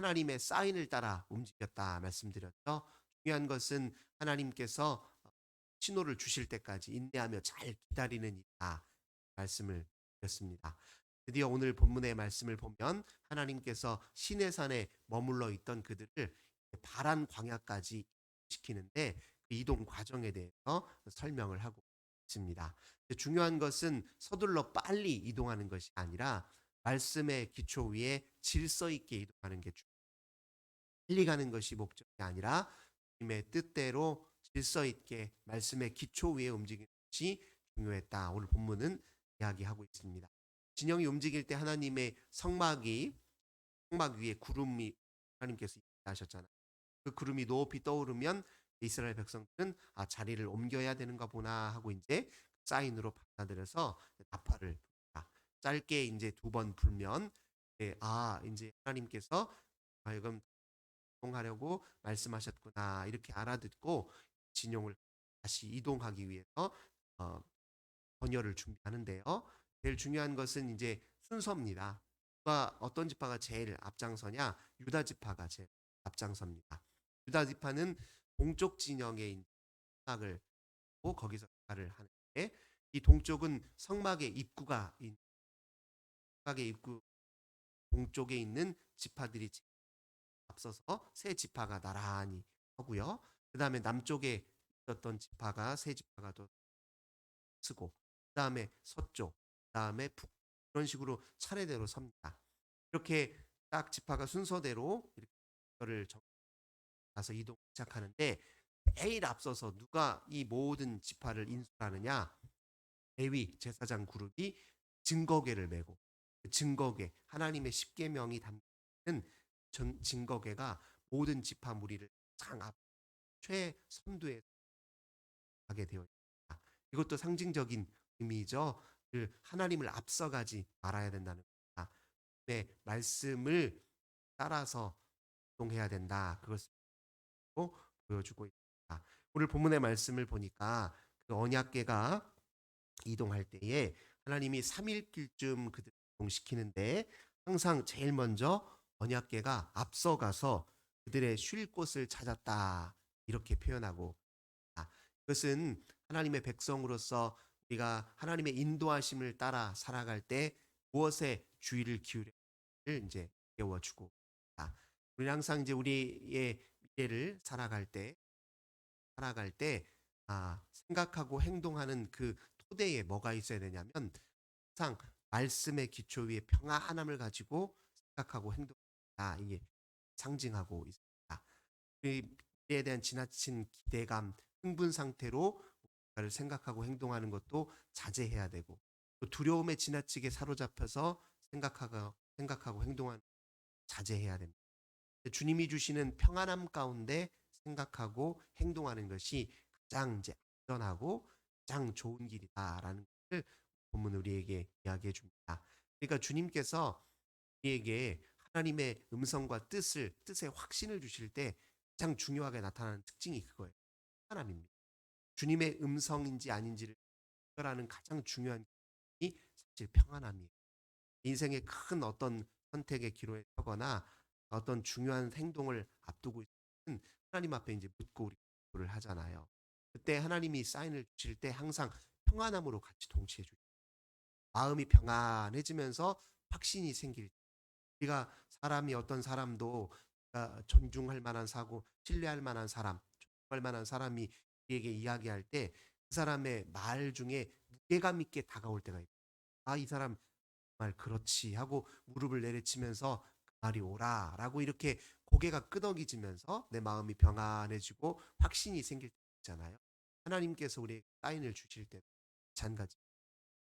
하나님의 사인을 따라 움직였다 말씀드렸죠. 중요한 것은 하나님께서 신호를 주실 때까지 인내하며 잘 기다리는 일이다 말씀을 드렸습니다. 드디어 오늘 본문의 말씀을 보면 하나님께서 시내산에 머물러 있던 그들을 바란 광야까지 시키는데 그 이동 과정에 대해서 설명을 하고 있습니다. 중요한 것은 서둘러 빨리 이동하는 것이 아니라 말씀의 기초 위에 질서 있게 이동하는 게 빨리 가는 것이 목적이 아니라 주님의 뜻대로 질서 있게 말씀의 기초 위에 움직이는 것이 중요했다. 오늘 본문은 이야기하고 있습니다. 진영이 움직일 때 하나님의 성막 위에 구름이 하나님께서 하셨잖아요. 그 구름이 높이 떠오르면 이스라엘 백성들은 자리를 옮겨야 되는가 보나 하고 이제 사인으로 받아들여서 나팔을 붑니다. 짧게 이제 두 번 불면 이제 하나님께서 하여금 이동하려고 말씀하셨구나 이렇게 알아듣고 진영을 다시 이동하기 위해서 어, 번열을 준비하는데요. 제일 중요한 것은 이제 순서입니다. 누가 어떤 지파가 제일 앞장서냐? 유다 지파가 제일 앞장섭니다. 유다 지파는 동쪽 진영의 성막을 보고 거기서 기사를 하는데 이 동쪽은 성막의 입구가 성막의 입구 동쪽에 있는 지파들이 앞서서 세 지파가 나란히 서고요. 그 다음에 남쪽에 있었던 지파가 세 지파가 더 쓰고 그 다음에 서쪽, 그 다음에 북 이런 식으로 차례대로 섭니다. 이렇게 딱 지파가 순서대로 이렇게 가서 이동 시작하는데 제일 앞서서 누가 이 모든 지파를 인솔하느냐? 레위 제사장 그룹이 증거궤를 메고 그 증거궤 하나님의 십계명이 담긴 증거궤가 모든 지파 무리를 가장 앞 최선두에 가게 되어 있습니다. 이것도 상징적인 의미죠. 그 하나님을 앞서가지 말아야 된다는 겁니다. 네, 말씀을 따라서 행동해야 된다. 그것을 보여주고 있습니다. 오늘 본문의 말씀을 보니까 그 언약궤가 이동할 때에 하나님이 3일길쯤 그들을 이동시키는데 항상 제일 먼저 언약궤가 앞서가서 그들의 쉴 곳을 찾았다. 이렇게 표현하고 그것은 하나님의 백성으로서 우리가 하나님의 인도하심을 따라 살아갈 때 무엇에 주의를 기울여를 이제 깨워주고 우리는 항상 이제 우리의 미래를 살아갈 때 생각하고 행동하는 그 토대에 뭐가 있어야 되냐면 항상 말씀의 기초 위에 평안함을 가지고 생각하고 행동한다. 이게 상징하고 있습니다. 그 미래에 대한 지나친 기대감, 흥분 상태로 뭔가를 생각하고 행동하는 것도 자제해야 되고 또 두려움에 지나치게 사로잡혀서 생각하고 행동하는 자제해야 됩니다. 주님이 주시는 평안함 가운데 생각하고 행동하는 것이 가장 이제 안전하고 가장 좋은 길이다라는 것을 본문 우리에게 이야기해 줍니다. 그러니까 주님께서 우리에게 하나님의 음성과 뜻의 확신을 주실 때 가장 중요하게 나타나는 특징이 그거예요. 하나님입니다. 주님의 음성인지 아닌지를判断하는 가장 중요한 이 사실 평안함이에요. 인생의 큰 어떤 선택의 기로에 서거나 어떤 중요한 행동을 앞두고 있는 하나님 앞에 이제 묻고 우리 기도를 하잖아요. 그때 하나님이 사인을 주실 때 항상 평안함으로 같이 동치해 주죠. 마음이 평안해지면서 확신이 생길 때 우리가 사람이 어떤 사람도 존중할 만한 사고 신뢰할 만한 사람 존중할 만한 사람이 우리에게 이야기할 때 그 사람의 말 중에 무게감 있게 다가올 때가 있고 이 사람 말 그렇지 하고 무릎을 내리치면서 그 말이 오라라고 이렇게 고개가 끄덕이지면서 내 마음이 평안해지고 확신이 생길 때 있잖아요. 하나님께서 우리에게 사인을 주실 때 마찬가지.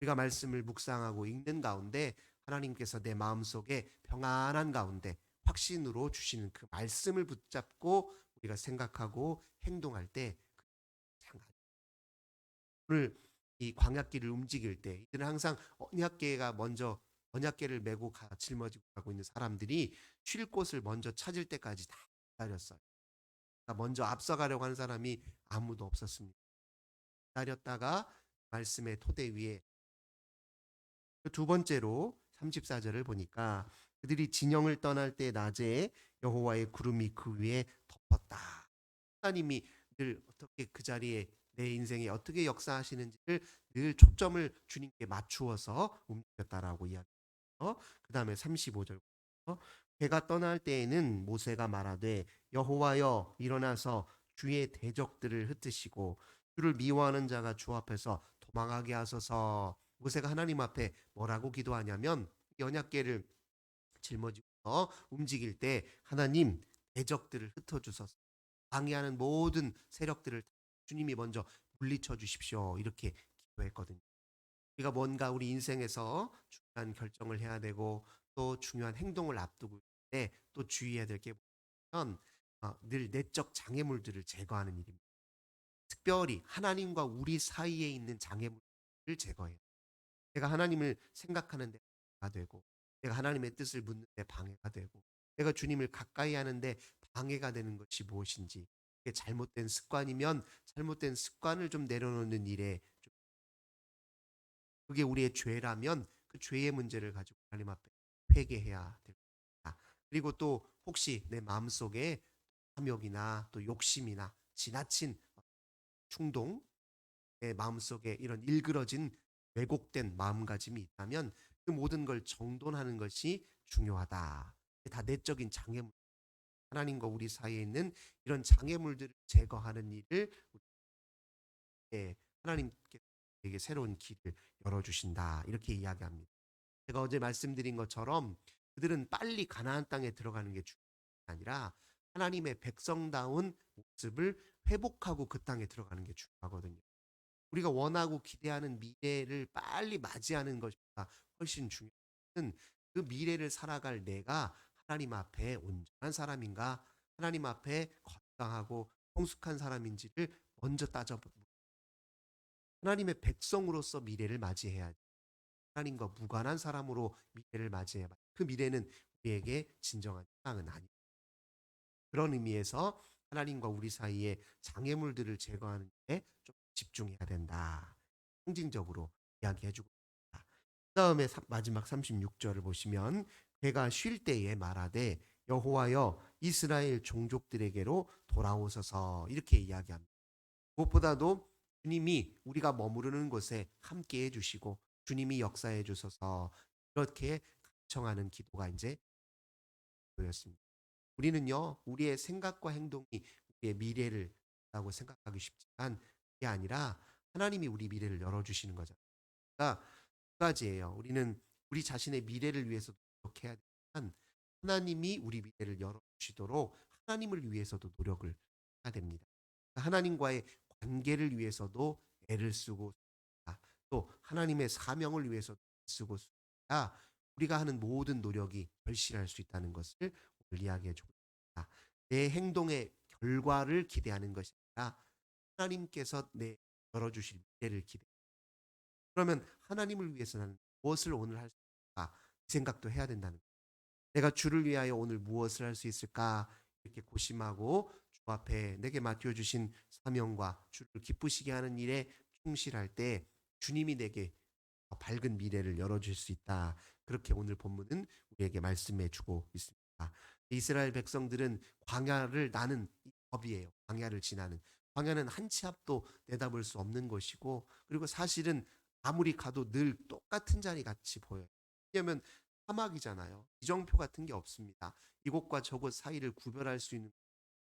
우리가 말씀을 묵상하고 읽는 가운데 하나님께서 내 마음속에 평안한 가운데 확신으로 주시는 그 말씀을 붙잡고 우리가 생각하고 행동할 때 오늘 이 광야길을 움직일 때 이들은 항상 언약궤를 메고 짊어지고 가고 있는 사람들이 쉴 곳을 먼저 찾을 때까지 다 기다렸어요. 그러니까 먼저 앞서가려고 하는 사람이 아무도 없었습니다. 기다렸다가 말씀의 토대 위에 두 번째로 34절을 보니까 그들이 진영을 떠날 때 낮에 여호와의 구름이 그 위에 덮었다. 하나님이 늘 어떻게 그 자리에 내 인생에 어떻게 역사하시는지를 늘 초점을 주님께 맞추어서 움직였다라고 이야기해요. 그 다음에 35절. 배가 떠날 때에는 모세가 말하되 여호와여 일어나서 주의 대적들을 흩으시고 주를 미워하는 자가 주 앞에서 도망하게 하소서. 모세가 하나님 앞에 뭐라고 기도하냐면 언약궤를 짊어지고 움직일 때 하나님 대적들을 흩어주소서. 방해하는 모든 세력들을 주님이 먼저 물리쳐 주십시오. 이렇게 기도했거든요. 우리가 뭔가 우리 인생에서 중요한 결정을 해야 되고 또 중요한 행동을 앞두고 있을 때 또 주의해야 될 게 뭐냐면 늘 내적 장애물들을 제거하는 일입니다. 특별히 하나님과 우리 사이에 있는 장애물을 제거해요. 내가 하나님을 생각하는 데 방해가 되고 내가 하나님의 뜻을 묻는 데 방해가 되고 내가 주님을 가까이 하는데 방해가 되는 것이 무엇인지, 그게 잘못된 습관이면 잘못된 습관을 좀 내려놓는 일에 좀, 그게 우리의 죄라면 그 죄의 문제를 가지고 하나님 앞에 회개해야 됩니다. 그리고 또 혹시 내 마음속에 탐욕이나 또 욕심이나 지나친 충동, 내 마음속에 이런 일그러진 왜곡된 마음가짐이 있다면 그 모든 걸 정돈하는 것이 중요하다. 다 내적인 장애물, 하나님과 우리 사이에 있는 이런 장애물들을 제거하는 일을 하나님께 에게 새로운 길을 열어주신다. 이렇게 이야기합니다. 제가 어제 말씀드린 것처럼 그들은 빨리 가나안 땅에 들어가는 게 중요한 게 아니라 하나님의 백성다운 모습을 회복하고 그 땅에 들어가는 게 중요하거든요. 우리가 원하고 기대하는 미래를 빨리 맞이하는 것보다 훨씬 중요한 것은 그 미래를 살아갈 내가 하나님 앞에 온전한 사람인가, 하나님 앞에 건강하고 성숙한 사람인지를 먼저 따져보고 하나님의 백성으로서 미래를 맞이해야 돼. 하나님과 무관한 사람으로 미래를 맞이해야 돼. 그 미래는 우리에게 진정한 희망은 아니다. 그런 의미에서 하나님과 우리 사이에 장애물들을 제거하는 데 좀 집중해야 된다. 상징적으로 이야기해주고 있습니다. 그다음에 마지막 36절을 보시면 그가 쉴 때에 말하되 여호와여 이스라엘 종족들에게로 돌아오소서. 이렇게 이야기합니다. 무엇보다도 주님이 우리가 머무르는 곳에 함께 해주시고 주님이 역사해 주셔서 이렇게 간청하는 기도가 이제 보였습니다. 우리는요, 우리의 생각과 행동이 우리의 미래를 라고 생각하기 쉽지만 그게 아니라 하나님이 우리 미래를 열어주시는 거잖아요. 그러니까 두 가지예요. 우리는 우리 자신의 미래를 위해서 노력해야 되지만 하나님이 우리 미래를 열어주시도록 하나님을 위해서도 노력을 해야 됩니다. 그러니까 하나님과의 관계를 위해서도 애를 쓰고 또 하나님의 사명을 위해서 쓰고 야 우리가 하는 모든 노력이 결실할 수 있다는 것을 오늘 이야기해 주고 있습니다. 내 행동의 결과를 기대하는 것이 아니라 하나님께서 내 열어주실 미래를 기대. 그러면 하나님을 위해서 나는 무엇을 오늘 할 수 있을까? 이 생각도 해야 된다는 거예요. 내가 주를 위하여 오늘 무엇을 할 수 있을까? 이렇게 고심하고 주 앞에 내게 맡겨주신 사명과 주를 기쁘시게 하는 일에 충실할 때 주님이 내게 밝은 미래를 열어줄 수 있다. 그렇게 오늘 본문은 우리에게 말씀해 주고 있습니다. 이스라엘 백성들은 광야를 나는 법이에요. 광야를 지나는. 광야는 한 치 앞도 내다볼 수 없는 것이고 그리고 사실은 아무리 가도 늘 똑같은 자리 같이 보여요. 왜냐하면 사막이잖아요. 지정표 같은 게 없습니다. 이곳과 저곳 사이를 구별할 수 있는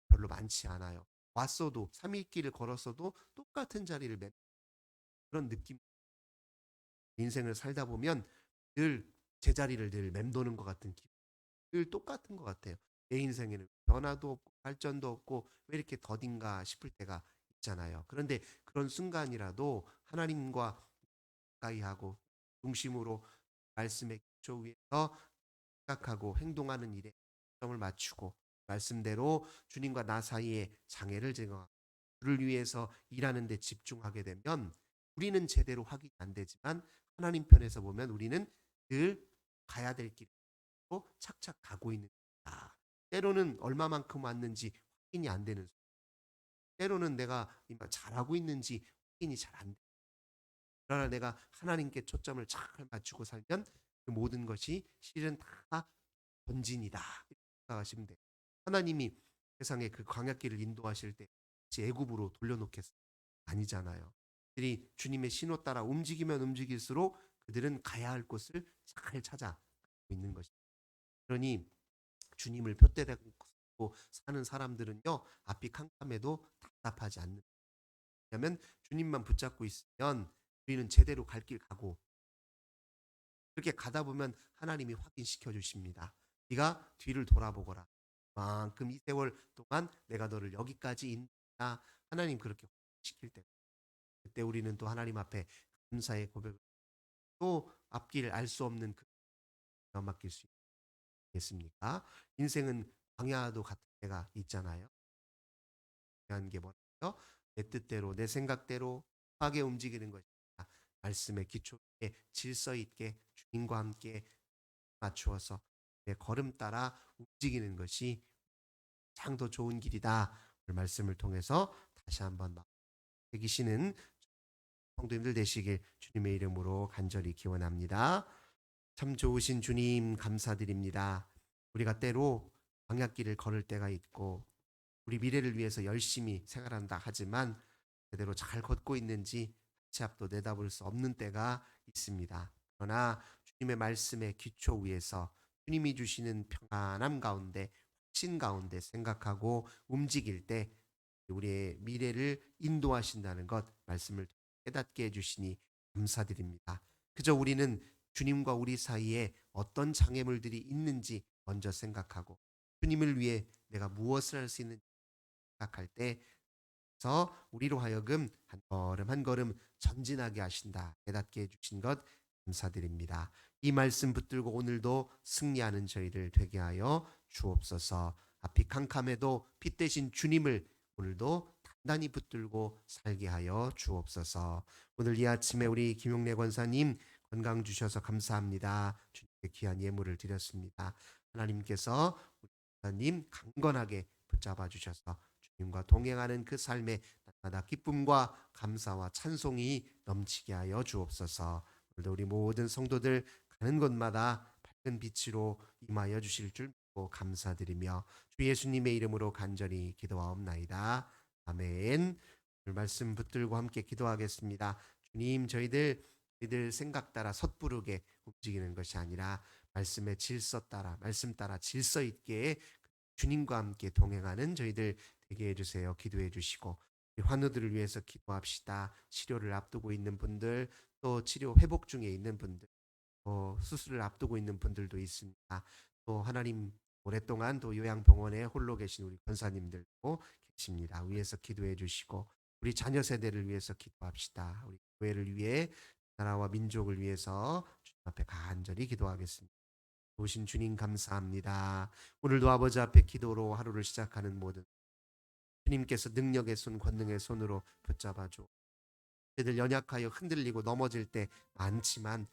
별로 많지 않아요. 왔어도 3일 길을 걸었어도 똑같은 자리를 그런 느낌. 인생을 살다 보면 늘 제자리를 늘 맴도는 것 같은 기분. 늘 똑같은 것 같아요. 내 인생에는 변화도 없고 발전도 없고 왜 이렇게 더딘가 싶을 때가 있잖아요. 그런데 그런 순간이라도 하나님과 가까이 하고 중심으로 말씀의 기초 위에서 생각하고 행동하는 일에 초점을 맞추고 말씀대로 주님과 나 사이에 장애를 제거하고 주를 위해서 일하는 데 집중하게 되면 우리는 제대로 확인이 안 되지만 하나님 편에서 보면 우리는 늘 가야 될 길로 착착 가고 있는 거다. 때로는 얼마만큼 왔는지 확인이 안 되는 때로는 내가 잘하고 있는지 확인이 잘 안 돼. 그러나 내가 하나님께 초점을 잘 맞추고 살면 그 모든 것이 실은 다 본진이다. 이렇게 생각하시면 돼요. 하나님이 세상에 그 광야길을 인도하실 때 다시 애굽으로 돌려놓겠어요? 아니잖아요. 그들이 주님의 신호 따라 움직이면 움직일수록 그들은 가야 할 곳을 잘 찾아가고 있는 것입니다. 그러니 주님을 표대고 사는 사람들은요, 앞이 캄캄해도 답답하지 않는. 왜냐하면 주님만 붙잡고 있으면 우리는 제대로 갈 길 가고, 그렇게 가다 보면 하나님이 확인시켜 주십니다. 네가 뒤를 돌아보거라. 만큼 이 세월 동안 내가 너를 여기까지 인도했다. 하나님 그렇게 시킬 때, 그때 우리는 또 하나님 앞에 감사의 고백을, 또 앞길 알 수 없는 그 맡길 수 있겠습니까? 인생은 광야도 같은 때가 있잖아요. 중요한 게 뭐라고요? 내 뜻대로 내 생각대로 하게 움직이는 것이 아니라 말씀의 기초 에 질서 있게 주님과 함께 맞추어서 내 걸음 따라 움직이는 것이 가장 더 좋은 길이다. 오늘 말씀을 통해서 다시 한번 새기시는 성도님들 되시길 주님의 이름으로 간절히 기원합니다. 참 좋으신 주님 감사드립니다. 우리가 때로 광야길을 걸을 때가 있고 우리 미래를 위해서 열심히 생활한다 하지만 제대로 잘 걷고 있는지 치 앞도 내다볼 수 없는 때가 있습니다. 그러나 주님의 말씀의 기초 위에서 주님이 주시는 평안함 가운데 확신 가운데 생각하고 움직일 때 우리의 미래를 인도하신다는 것 말씀을 깨닫게 해주시니 감사드립니다. 그저 우리는 주님과 우리 사이에 어떤 장애물들이 있는지 먼저 생각하고 주님을 위해 내가 무엇을 할 수 있는지 생각할 때 서 우리로 하여금 한 걸음 한 걸음 전진하게 하신다 깨닫게 해주신 것 감사드립니다. 이 말씀 붙들고 오늘도 승리하는 저희들 되게 하여 주옵소서. 앞이 캄캄해도 빛 대신 주님을 오늘도 단단히 붙들고 살게 하여 주옵소서. 오늘 이 아침에 우리 김용래 권사님 건강 주셔서 감사합니다. 주님께 귀한 예물을 드렸습니다. 하나님께서 우리 권사님 강건하게 붙잡아 주셔서 주님과 동행하는 그 삶에 날마다 기쁨과 감사와 찬송이 넘치게 하여 주옵소서. 오늘도 우리 모든 성도들 가는 곳마다 밝은 빛으로 임하여 주실 줄 믿고 감사드리며 주 예수님의 이름으로 간절히 기도하옵나이다. 아멘. 오늘 말씀 붙들고 함께 기도하겠습니다. 주님, 저희들 생각 따라 섣부르게 움직이는 것이 아니라 말씀의 질서 따라, 말씀 따라 질서 있게 주님과 함께 동행하는 저희들 되게 해주세요. 기도해 주시고 환우들을 위해서 기도합시다. 치료를 앞두고 있는 분들, 또 치료 회복 중에 있는 분들, 수술을 앞두고 있는 분들도 있습니다. 또 하나님 오랫동안 또 요양병원에 홀로 계신 우리 권사님들도 계십니다. 위에서 기도해 주시고 우리 자녀 세대를 위해서 기도합시다. 우리 교회를 위해 나라와 민족을 위해서 주님 앞에 간절히 기도하겠습니다. 오신 주님 감사합니다. 오늘도 아버지 앞에 기도로 하루를 시작하는 모든 주님께서 능력의 손, 권능의 손으로 붙잡아 줘. 저희들 연약하여 흔들리고 넘어질 때 많지만